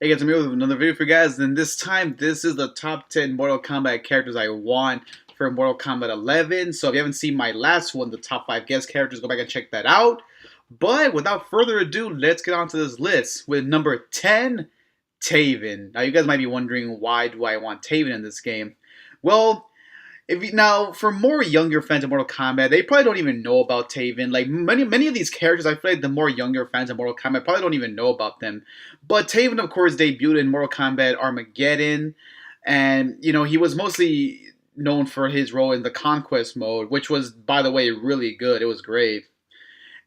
Hey guys, I'm here with another video for you guys, and this time this is the top 10 Mortal Kombat characters I want for Mortal Kombat 11. So if you haven't seen my last one, the top 5 guest characters, go back and check that out. But without further ado, let's get on to this list with number 10, Taven. Now you guys might be wondering, why do I want Taven in this game? Well, now, for more younger fans of Mortal Kombat, they probably don't even know about Taven. Like many of these characters, I feel like the more younger fans of Mortal Kombat probably don't even know about them. But Taven, of course, debuted in Mortal Kombat Armageddon, and he was mostly known for his role in the Conquest mode, which was, by the way, really good. It was great.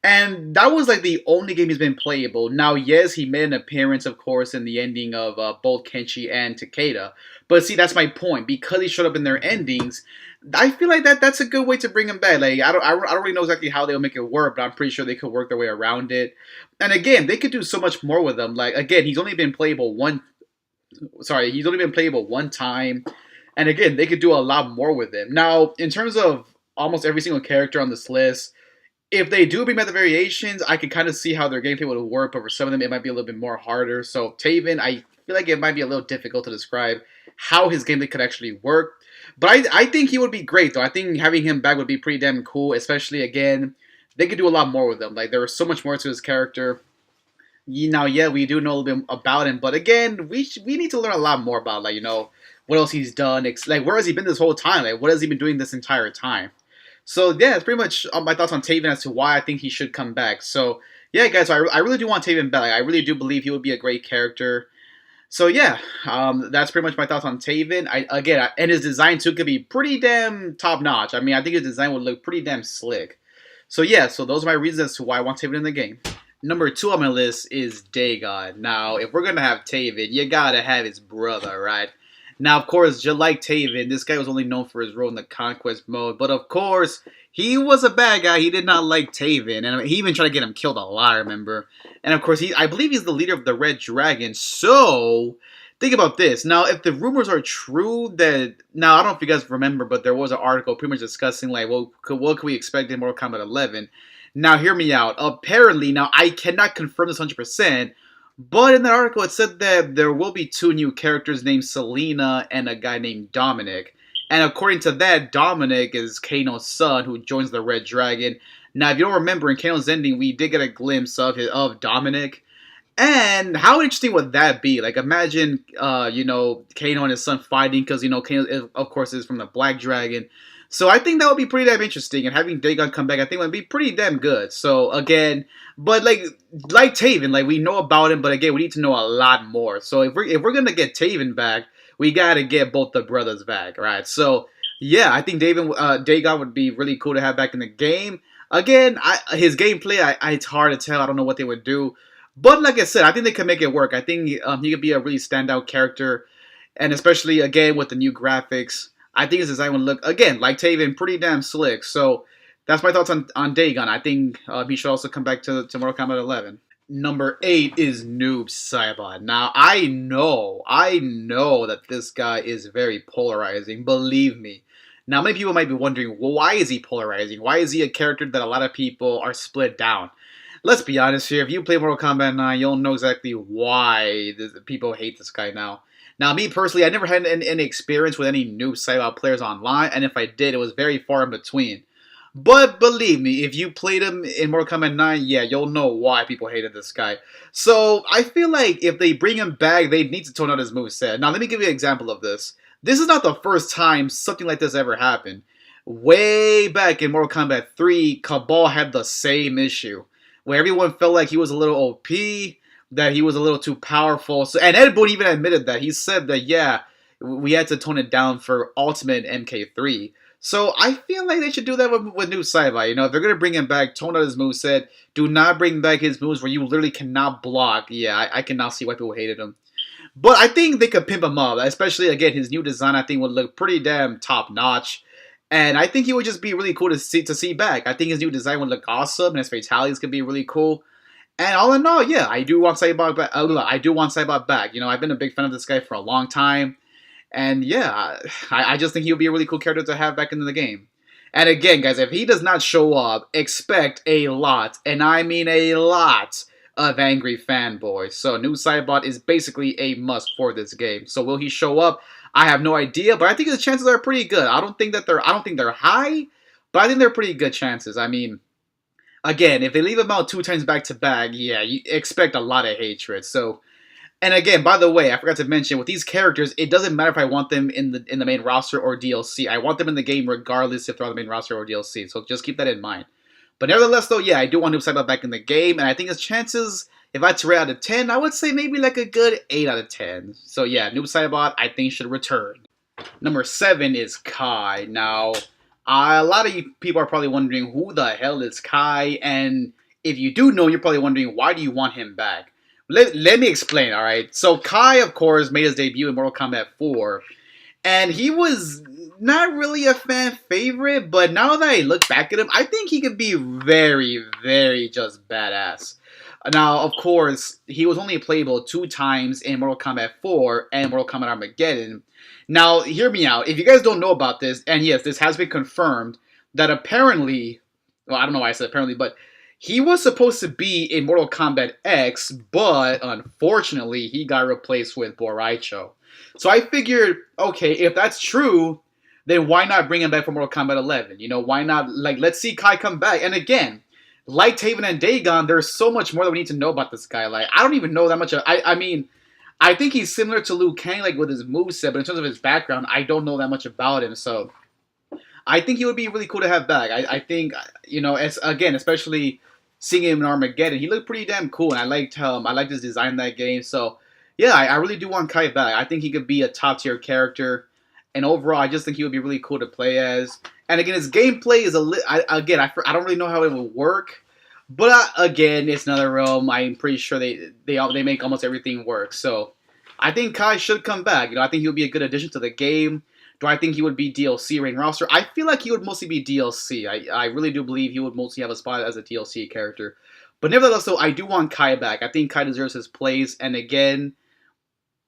And that was like the only game he's been playable. Now, yes, he made an appearance, of course, in the ending of both Kenshi and Takeda. But see, that's my point. Because he showed up in their endings, I feel like that's a good way to bring him back. Like I don't really know exactly how they'll make it work, but I'm pretty sure they could work their way around it. And again, they could do so much more with him. Like again, he's only been playable one. Sorry, he's only been playable one time. And again, they could do a lot more with him. Now, in terms of almost every single character on this list, if they do bring back the variations, I can kind of see how their gameplay would work, but for some of them, it might be a little bit more harder. So Taven, I feel like it might be a little difficult to describe how his gameplay could actually work. But I think he would be great, though. I think having him back would be pretty damn cool, especially, again, they could do a lot more with him. Like, there was so much more to his character. Now, yeah, we do know a little bit about him, but again, we need to learn a lot more about, like, what else he's done. Like, where has he been this whole time? Like, what has he been doing this entire time? So, yeah, that's pretty much my thoughts on Taven as to why I think he should come back. So, yeah, guys, so I really do want Taven back. Like, I really do believe he would be a great character. So, yeah, that's pretty much my thoughts on Taven. And his design, too, could be pretty damn top-notch. I mean, I think his design would look pretty damn slick. So, yeah, so those are my reasons as to why I want Taven in the game. Number 2 on my list is Dagon. Now, if we're going to have Taven, you gotta have his brother, right? Now, of course, just like Taven, this guy was only known for his role in the Conquest mode. But, of course, he was a bad guy. He did not like Taven. And he even tried to get him killed a lot, I remember. And, of course, I believe he's the leader of the Red Dragon. So, think about this. Now, if the rumors are true that... Now, I don't know if you guys remember, but there was an article pretty much discussing, like, what could we expect in Mortal Kombat 11? Now, hear me out. Apparently, now, I cannot confirm this 100%, but in that article, it said that there will be 2 new characters named Selena and a guy named Dominic. And according to that, Dominic is Kano's son who joins the Red Dragon. Now, if you don't remember, in Kano's ending, we did get a glimpse of Dominic. And how interesting would that be? Like, imagine, Kano and his son fighting because, Kano, of course, is from the Black Dragon. So I think that would be pretty damn interesting, and having Dagon come back, I think would be pretty damn good. So again, but like Taven, like we know about him, but again, we need to know a lot more. So if we're gonna get Taven back, we gotta get both the brothers back, right? So yeah, I think Dagon would be really cool to have back in the game. Again, his gameplay, it's hard to tell. I don't know what they would do, but like I said, I think they can make it work. I think he could be a really standout character, and especially again with the new graphics. I think his design would look, again, like Taven, pretty damn slick. So that's my thoughts on Dagon. I think he should also come back to Mortal Kombat 11. Number 8 is Noob Saibot. Now, I know that this guy is very polarizing. Believe me. Now, many people might be wondering, well, why is he polarizing? Why is he a character that a lot of people are split down? Let's be honest here. If you play Mortal Kombat 9, you'll know exactly why people hate this guy now. Now, me personally, I never had any experience with any Noob Saibot players online, and if I did, it was very far in between. But believe me, if you played him in Mortal Kombat 9, yeah, you'll know why people hated this guy. So, I feel like if they bring him back, they need to tone out his moveset. Now, let me give you an example of this. This is not the first time something like this ever happened. Way back in Mortal Kombat 3, Cabal had the same issue, where everyone felt like he was a little OP, that he was a little too powerful. So, and Ed Boon even admitted that. He said that, yeah, we had to tone it down for Ultimate MK3. So I feel like they should do that with Noob Saibot. If they're going to bring him back, tone out his moveset. Do not bring back his moves where you literally cannot block. Yeah, I cannot see why people hated him. But I think they could pimp him up. Especially, again, his new design, I think, would look pretty damn top-notch. And I think he would just be really cool to see back. I think his new design would look awesome, and his fatalities could be really cool. And all in all, yeah, I do want Saibot back. I do want Saibot back. I've been a big fan of this guy for a long time. And yeah, I just think he would be a really cool character to have back into the game. And again, guys, if he does not show up, expect a lot, and I mean a lot, of angry fanboys. So Noob Saibot is basically a must for this game. So will he show up? I have no idea, but I think his chances are pretty good. I don't think they're high, but I think they're pretty good chances. I mean, again, if they leave him out 2 times back to back, yeah, you expect a lot of hatred. So, and again, by the way, I forgot to mention with these characters, it doesn't matter if I want them in the main roster or DLC. I want them in the game regardless if they're on the main roster or DLC. So just keep that in mind. But nevertheless, though, yeah, I do want Noob Saibot back in the game, and I think his chances, if I had to rate out of 10, I would say maybe like a good 8 out of 10. So yeah, Noob Saibot, I think should return. Number 7 is Kai. Now, a lot of you people are probably wondering who the hell is Kai, and if you do know, you're probably wondering why do you want him back. Let me explain, alright? So Kai, of course, made his debut in Mortal Kombat 4, and he was not really a fan favorite, but now that I look back at him, I think he could be very, very just badass. Now, of course, he was only playable 2 times in Mortal Kombat 4 and Mortal Kombat Armageddon. Now, hear me out. If you guys don't know about this, and yes, this has been confirmed, that apparently, well, I don't know why I said apparently, but he was supposed to be in Mortal Kombat X, but unfortunately, he got replaced with Boraicho. So I figured, okay, if that's true, then why not bring him back for Mortal Kombat 11? You know, why not, like, let's see Kai come back. And again, like Taven and Dagon, there's so much more that we need to know about this guy. Like, I don't even know that much. I mean, I think he's similar to Liu Kang, like, with his moveset, but in terms of his background, I don't know that much about him. So I think he would be really cool to have back. I think, you know, again, especially seeing him in Armageddon, he looked pretty damn cool, and I liked his design in that game. So yeah, I really do want Kai back. I think he could be a top tier character, and overall, I just think he would be really cool to play as. And again, his gameplay is I don't really know how it will work, but again, it's another realm. I'm pretty sure they make almost everything work. So I think Kai should come back. You know, I think he would be a good addition to the game. Do I think he would be DLC main roster? I feel like he would mostly be DLC. I really do believe he would mostly have a spot as a DLC character. But nevertheless, though, I do want Kai back. I think Kai deserves his place. And again,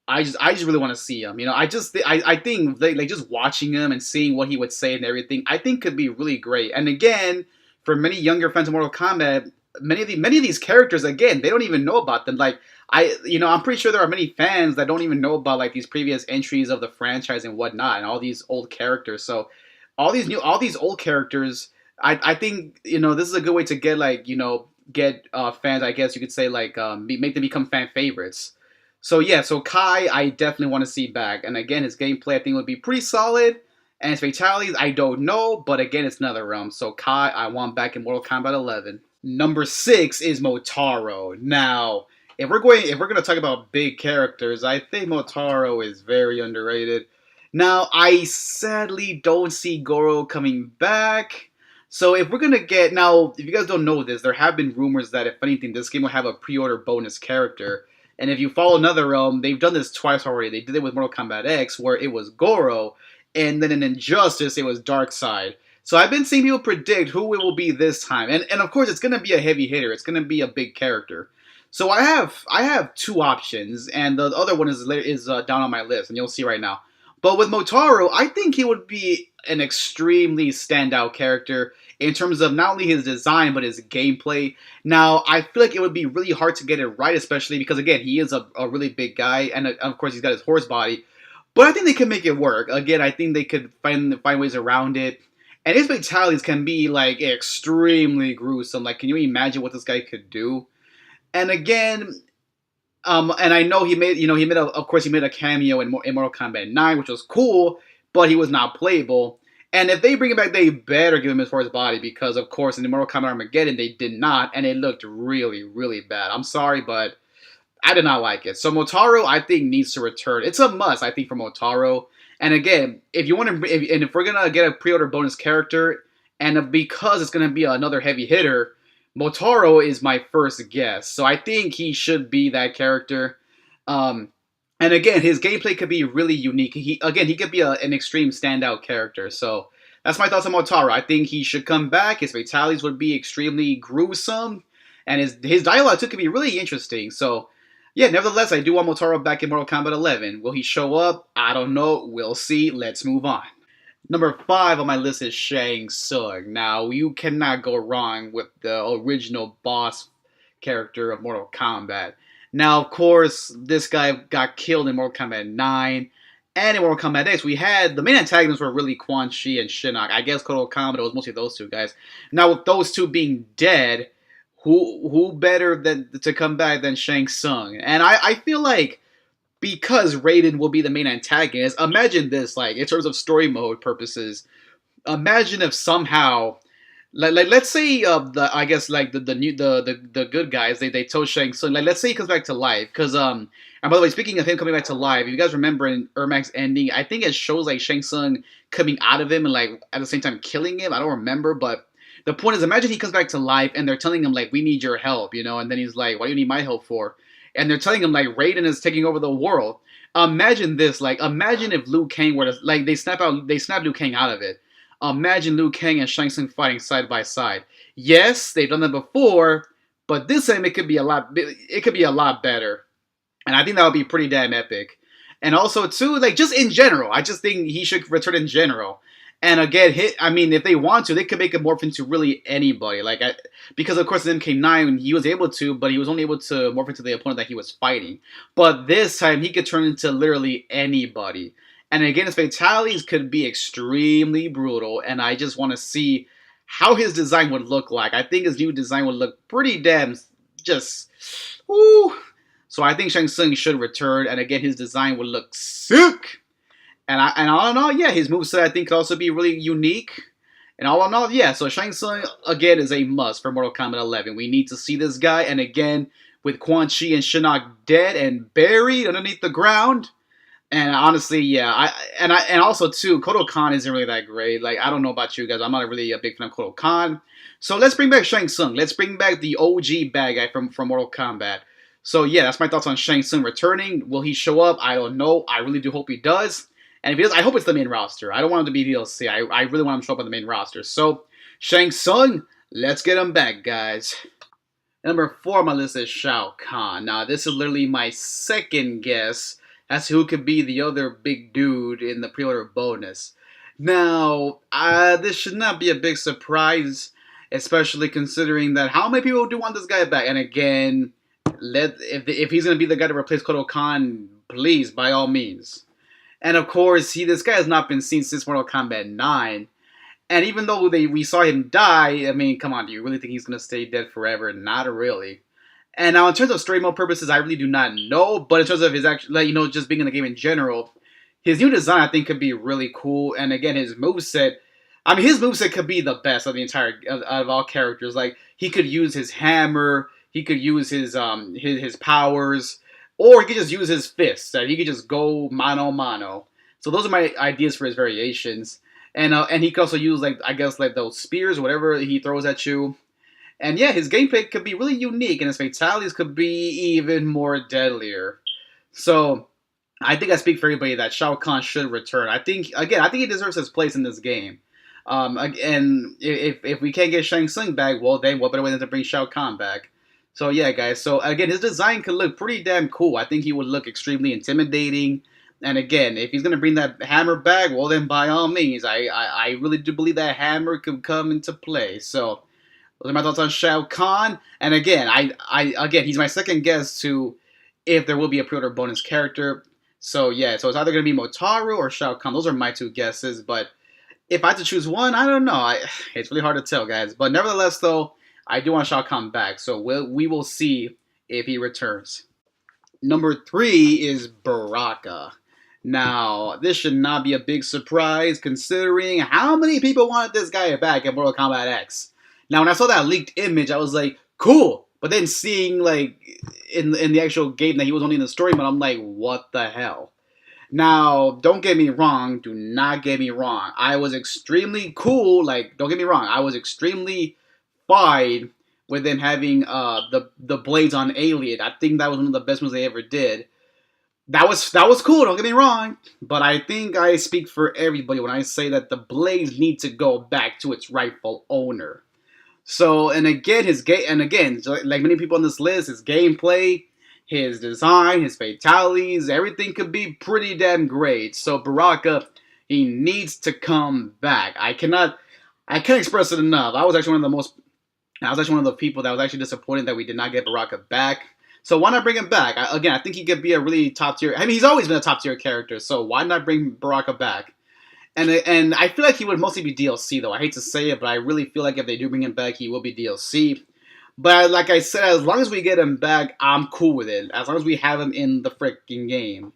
I just really want to see him. You know, I think like just watching him and seeing what he would say and everything, I think could be really great. And again, for many younger fans of Mortal Kombat, many of these characters, again, they don't even know about them. Like I'm pretty sure there are many fans that don't even know about like these previous entries of the franchise and whatnot, and all these old characters. So all these old characters, I think this is a good way to get fans. I guess you could say make them become fan favorites. So yeah, so Kai, I definitely want to see back. And again, his gameplay I think would be pretty solid. And his fatalities, I don't know, but again, it's another realm. So Kai, I want back in Mortal Kombat 11. Number 6 is Motaro. Now, if we're gonna talk about big characters, I think Motaro is very underrated. Now, I sadly don't see Goro coming back. So if we're gonna get if you guys don't know this, there have been rumors that if anything, this game will have a pre-order bonus character. And if you follow another realm, they've done this twice already. They did it with Mortal Kombat X, where it was Goro, and then in Injustice, it was Darkseid. So I've been seeing people predict who it will be this time, and of course, it's going to be a heavy hitter. It's going to be a big character. So I have 2 options, and the other one is down on my list, and you'll see right now. But with Motaro, I think he would be an extremely standout character in terms of not only his design, but his gameplay. Now, I feel like it would be really hard to get it right, especially because, again, he is a really big guy, and of course, he's got his horse body. But I think they can make it work. Again, I think they could find ways around it. And his fatalities can be, like, extremely gruesome. Like, can you imagine what this guy could do? And again, and I know he made a cameo in Mortal Kombat 9, which was cool, but he was not playable. And if they bring him back, they better give him his horse body, because, of course, in the Mortal Kombat Armageddon, they did not, and it looked really, really bad. I'm sorry, but I did not like it. So Motaro, I think, needs to return. It's a must, I think, for Motaro. And again, if we're gonna get a pre-order bonus character, and because it's gonna be another heavy hitter, Motaro is my first guess. So I think he should be that character. And again, his gameplay could be really unique. He could be an extreme standout character. So that's my thoughts on Motaro. I think he should come back. His fatalities would be extremely gruesome, and his dialogue too could be really interesting. So yeah, nevertheless, I do want Motaro back in Mortal Kombat 11. Will he show up? I don't know. We'll see. Let's move on. Number 5 on my list is Shang Tsung. Now, you cannot go wrong with the original boss character of Mortal Kombat. Now, of course, this guy got killed in Mortal Kombat 9. And in Mortal Kombat X, we had the main antagonists were really Quan Chi and Shinnok. I guess Mortal Kombat was mostly those two guys. Now, with those two being dead, who better than to come back than Shang Tsung? And I feel like because Raiden will be the main antagonist, imagine this, like, in terms of story mode purposes, imagine if somehow let's say the I guess like the new the good guys they told Shang Tsung, like, let's say he comes back to life because and by the way, speaking of him coming back to life, if you guys remember in Ermac's ending, I think it shows like Shang Tsung coming out of him and like at the same time killing him. I don't remember, but the point is, imagine he comes back to life and they're telling him like, we need your help, you know, and then he's like, what do you need my help for? And they're telling him like Raiden is taking over the world. Imagine this, like, imagine if Liu Kang were to, like, they snap Liu Kang out of it. Imagine Liu Kang and Shang Tsung fighting side by side. Yes, they've done that before, but this time it could be a lot better. And I think that would be pretty damn epic. And also too, like, just in general, I just think he should return in general. And again, I mean, if they want to, they could make it morph into really anybody. Like, because of course in MK9 he was able to, but he was only able to morph into the opponent that he was fighting. But this time he could turn into literally anybody. And again, his fatalities could be extremely brutal, and I just want to see how his design would look like. I think his new design would look pretty damn just, ooh. So I think Shang Tsung should return, and again, his design would look sick. And all in all, yeah, his moveset I think could also be really unique. And all in all, yeah, so Shang Tsung, again, is a must for Mortal Kombat 11. We need to see this guy, and again, with Quan Chi and Shinnok dead and buried underneath the ground. And honestly, yeah, and also too, Kotal Kahn isn't really that great. Like, I don't know about you guys, I'm not really a big fan of Kotal Kahn. So let's bring back Shang Tsung. Let's bring back the OG bad guy from Mortal Kombat. So yeah, that's my thoughts on Shang Tsung returning. Will he show up? I don't know. I really do hope he does. And if he does, I hope it's the main roster. I don't want him to be DLC. I really want him to show up on the main roster. So Shang Tsung, let's get him back, guys. Number 4 on my list is Shao Kahn. Now, this is literally my second guess as to who could be the other big dude in the pre-order bonus. Now, this should not be a big surprise, especially considering that how many people do want this guy back? And again, if he's going to be the guy to replace Kotal Kahn, please, by all means. And of course, this guy has not been seen since Mortal Kombat 9. And even though we saw him die, I mean, come on, do you really think he's going to stay dead forever? Not really. And now, in terms of story mode purposes, I really do not know. But in terms of his actual, like, you know, just being in the game in general, his new design, I think, could be really cool. And again, his moveset, I mean, his moveset could be the best of the entire, out of all characters. Like, he could use his hammer, he could use his powers, or he could just use his fists. He could just go mano a mano. So those are my ideas for his variations. And he could also use, like, I guess, like, those spears or whatever he throws at you. And yeah, his gameplay could be really unique, and his fatalities could be even more deadlier. So, I think I speak for everybody that Shao Kahn should return. I think he deserves his place in this game. And if we can't get Shang Tsung back, well, then what better way than to bring Shao Kahn back? So yeah, guys. So again, his design could look pretty damn cool. I think he would look extremely intimidating. And again, if he's gonna bring that hammer back, well, then by all means, I really do believe that hammer could come into play. So those are my thoughts on Shao Kahn. And again, again, he's my second guess to if there will be a pre-order bonus character. So yeah, so it's either gonna be Motaro or Shao Kahn. Those are my two guesses. But if I had to choose one, I don't know. It's really hard to tell, guys. But nevertheless, though, I do want Shao Kahn back. So we will see if he returns. Number 3 is Baraka. Now, this should not be a big surprise considering how many people wanted this guy back in Mortal Kombat X. Now, when I saw that leaked image, I was like, cool. But then seeing, like, in the actual game that he was only in the story mode, I'm like, what the hell? Now, don't get me wrong. Do not get me wrong. I was extremely cool. Like, don't get me wrong. I was extremely fine with them having the blades on Alien. I think that was one of the best moves they ever did. That was cool, don't get me wrong. But I think I speak for everybody when I say that the blades need to go back to its rightful owner. So, and again, like many people on this list, his gameplay, his design, his fatalities, everything could be pretty damn great. So Baraka, he needs to come back. I can't express it enough. I was actually one of the most And I was actually one of the people that was actually disappointed that we did not get Baraka back. So why not bring him back? Again, I think he could be a really top tier. I mean, he's always been a top tier character. So why not bring Baraka back? And I feel like he would mostly be DLC though. I hate to say it, but I really feel like if they do bring him back, he will be DLC. But like I said, as long as we get him back, I'm cool with it. As long as we have him in the freaking game.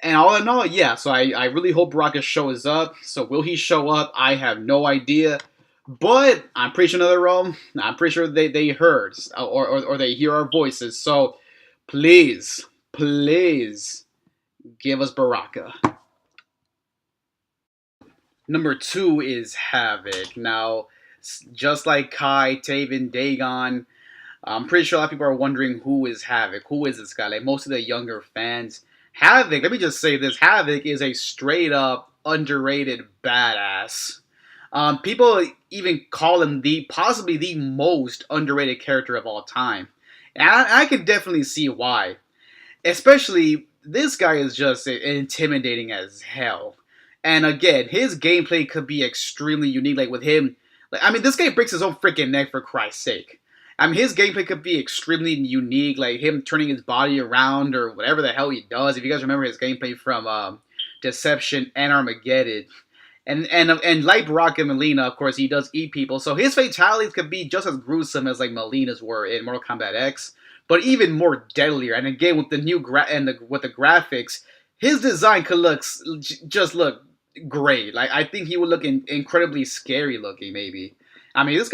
And all in all, yeah. So I really hope Baraka shows up. So will he show up? I have no idea. But I'm pretty sure another realm. I'm pretty sure they heard or they hear our voices. So please, please give us Baraka. Number 2 is Havok. Now, just like Kai, Taven, Dagon, I'm pretty sure a lot of people are wondering who is Havok. Who is this guy? Like most of the younger fans. Havok, let me just say this. Havok is a straight up underrated badass. People even call him possibly the most underrated character of all time. And I can definitely see why. Especially, this guy is just intimidating as hell. And again, his gameplay could be extremely unique. Like with him, like I mean, this guy breaks his own freaking neck for Christ's sake. I mean, his gameplay could be extremely unique, like him turning his body around or whatever the hell he does. If you guys remember his gameplay from Deception and Armageddon, and like Baraka and Melina, of course, he does eat people. So his fatalities could be just as gruesome as like Melina's were in Mortal Kombat X, but even more deadlier. And again, with the new with the graphics, his design could just look great. Like I think he would look incredibly scary looking, maybe. This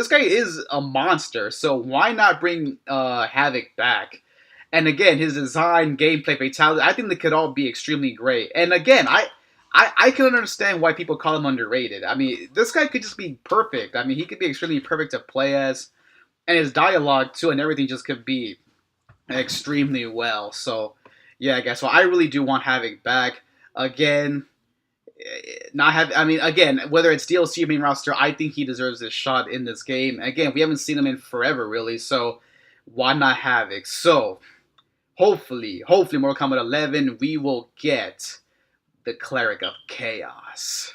guy is a monster. So why not bring Havok back? And again, his design, gameplay, fatality, I think they could all be extremely great. And again, I can understand why people call him underrated. I mean, this guy could just be perfect. I mean, he could be extremely perfect to play as, and his dialogue too, and everything just could be extremely well. So, yeah, guys. So I really do want Havok back again. Not have. I mean, again, whether it's DLC or main roster, I think he deserves this shot in this game. Again, we haven't seen him in forever, really. So why not Havok? So hopefully, Mortal Kombat 11, we will get the Cleric of Chaos.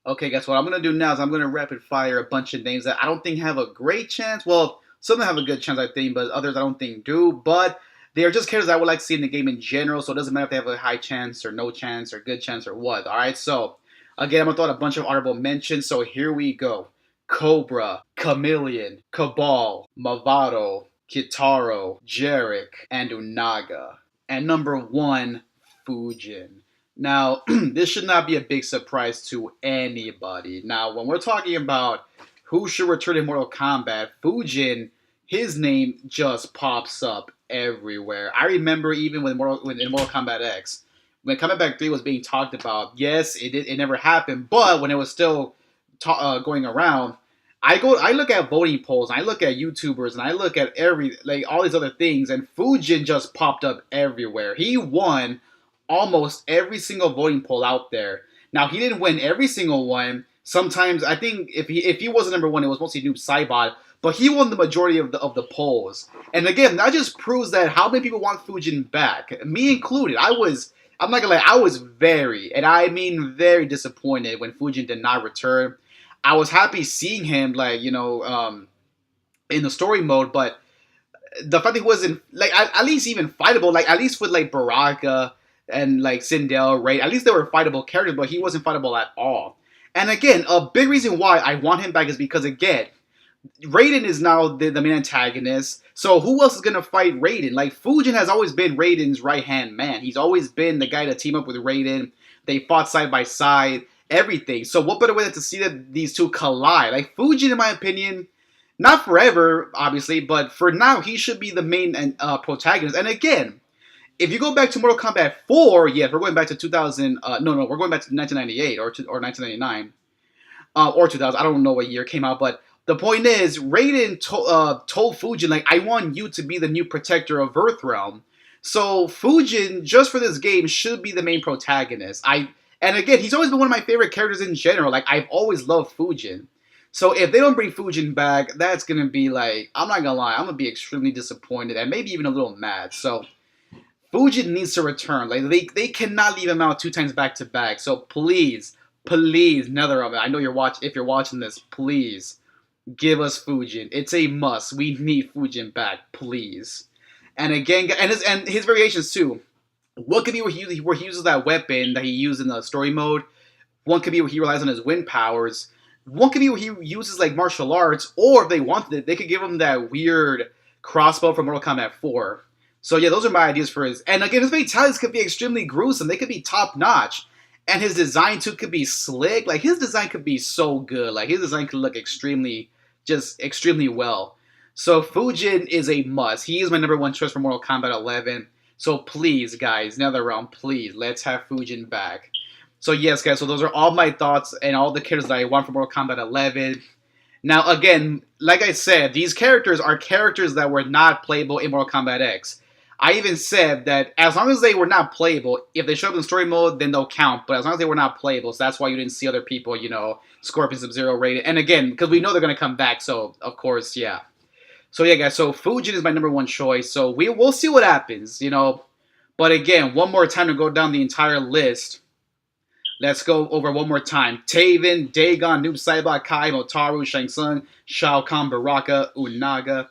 Okay, guys, what I'm going to do now is I'm going to rapid fire a bunch of names that I don't think have a great chance. Well, some of them have a good chance, I think, but others I don't think do. But they are just characters I would like to see in the game in general, so it doesn't matter if they have a high chance or no chance or good chance or what. Alright, so, again, I'm going to throw out a bunch of honorable mentions, so here we go. Cobra, Chameleon, Cabal, Mavado, Kitaro, Jarek, and Unaga. And number 1, Fujin. Now, this should not be a big surprise to anybody. Now, when we're talking about who should return in Mortal Kombat, Fujin, his name just pops up everywhere. I remember even in Mortal Kombat X, when Kombat Back 3 was being talked about, yes, it never happened, but when it was still going around, I look at voting polls, and I look at YouTubers, and I look at all these other things, and Fujin just popped up everywhere. He won almost every single voting poll out there. Now, he didn't win every single one. Sometimes, I think if he wasn't number 1, it was mostly Noob Saibot, but he won the majority of the polls. And again, that just proves that how many people want Fujin back, me included. I'm not gonna lie, I was very, and I mean very disappointed when Fujin did not return. I was happy seeing him, in the story mode, but the fact that he wasn't, at least even fightable, at least with, Baraka and, Sindel, Raid, at least they were fightable characters, but he wasn't fightable at all. And again, a big reason why I want him back is because, again, Raiden is now the main antagonist, so who else is going to fight Raiden? Fujin has always been Raiden's right-hand man. He's always been the guy to team up with Raiden. They fought side by side, everything. So what better way than to see that these two collide? Fujin, in my opinion, not forever, obviously, but for now, he should be the main protagonist. And again, if you go back to Mortal Kombat 4, yes, we're going back to 2000, we're going back to 1998 or 1999, or 2000, I don't know what year it came out, but the point is, Raiden told Fujin, I want you to be the new protector of Earthrealm. So Fujin, just for this game, should be the main protagonist. And again, he's always been one of my favorite characters in general. I've always loved Fujin. So if they don't bring Fujin back, that's going to be I'm not going to lie, I'm going to be extremely disappointed and maybe even a little mad. So Fujin needs to return. They cannot leave him out 2 times back to back. So please, NetherRealm, I know if you're watching this, please Give us Fujin. It's a must. We need Fujin back, please. And again, and his variations too. One could be where he uses that weapon that he used in the story mode. One could be where he relies on his wind powers. One could be where he uses like martial arts, or if they wanted it, they could give him that weird crossbow from Mortal Kombat 4. So yeah, those are my ideas for his. And again, his fatalities could be extremely gruesome. They could be top notch, and his design too could be slick. Like his design could be so good. Like his design could look extremely well. So Fujin is a must. He is my number one choice for Mortal Kombat 11. So please, guys, NetherRealm, please, let's have Fujin back. So yes, guys, so those are all my thoughts and all the characters that I want for Mortal Kombat 11. Now, again, like I said, these characters are characters that were not playable in Mortal Kombat X. I even said that as long as they were not playable, if they show up in story mode, then they'll count. But as long as they were not playable, so that's why you didn't see other people, you know, Scorpion Sub-Zero rated. And again, because we know they're going to come back, so of course, yeah. So yeah, guys, so Fujin is my number one choice. So we'll see what happens, you know. But again, one more time to go down the entire list. Let's go over one more time. Taven, Dagon, Noob Saibot, Kai, Motaru, Shang Tsung, Shao Kahn, Baraka, Unaga.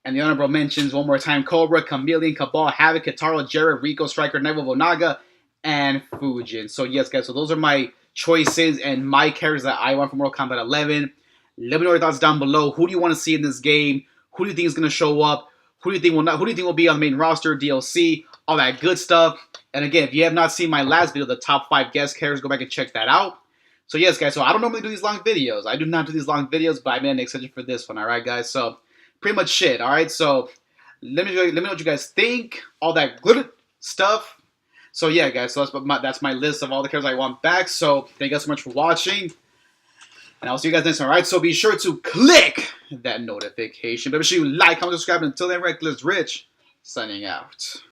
And the honorable mentions, one more time, Cobra, Chameleon, Cabal, Havok, Kitaro, Jared, Rico, Striker, Neville, Onaga, and Fujin. So yes, guys, so those are my choices and my characters that I want from Mortal Kombat 11. Let me know your thoughts down below. Who do you want to see in this game? Who do you think is going to show up? Who do you think will not? Who do you think will be on the main roster, DLC, all that good stuff? And again, if you have not seen my last video, the top 5 guest characters, go back and check that out. So yes, guys, so I don't normally do these long videos. I do not do these long videos, but I made an exception for this one, alright, guys? So, pretty much shit, alright? So, let me know what you guys think, all that good stuff. So yeah, guys, so that's my list of all the characters I want back. So, thank you guys so much for watching. And I'll see you guys next time, alright? So, be sure to click that notification. Make sure you like, comment, subscribe. And until then, REKLEZ Rich, signing out.